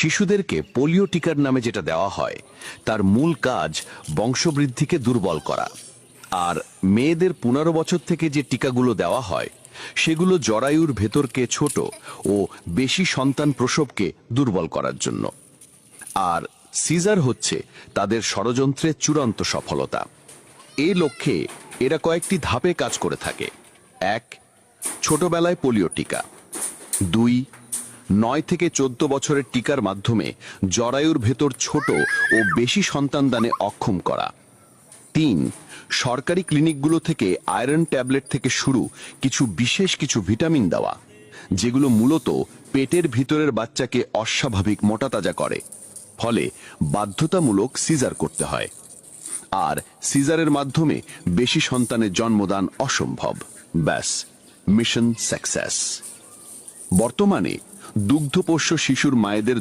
শিশুদেরকে পোলিও টিকার নামে যেটা দেওয়া হয় তার মূল কাজ বংশবৃদ্ধিকে দুর্বল করা, আর মেয়েদের 15 বছর থেকে যে টিকাগুলো দেওয়া হয় সেগুলো জরায়ুর ভেতরকে ছোট ও বেশি সন্তান প্রসবকে দুর্বল করার জন্য। আর সিজার হচ্ছে তাদের ষড়যন্ত্রের চূড়ান্ত সফলতা। এই লক্ষ্যে এরা কয়েকটি ধাপে কাজ করে থাকে। 1, ছোটবেলায় পোলিও টিকা। 2, 9 থেকে 14 বছরের টিকার মাধ্যমে জরায়ুর ভেতর ছোট ও বেশি সন্তান দানে অক্ষম করা। 3, সরকারি ক্লিনিকগুলো থেকে আয়রন ট্যাবলেট থেকে শুরু বিশেষ কিছু ভিটামিন দেওয়া, যেগুলো মূলত পেটের ভিতরের বাচ্চাকে অস্বাভাবিক মোটাতাজা করে, ফলে বাধ্যতামূলক সিজার করতে হয়। আর সিজারের মাধ্যমে বেশি সন্তানের জন্মদান অসম্ভব। ব্যাস, মিশন সাকসেস। বর্তমানে দুগ্ধপোষ্য শিশুর মায়েদের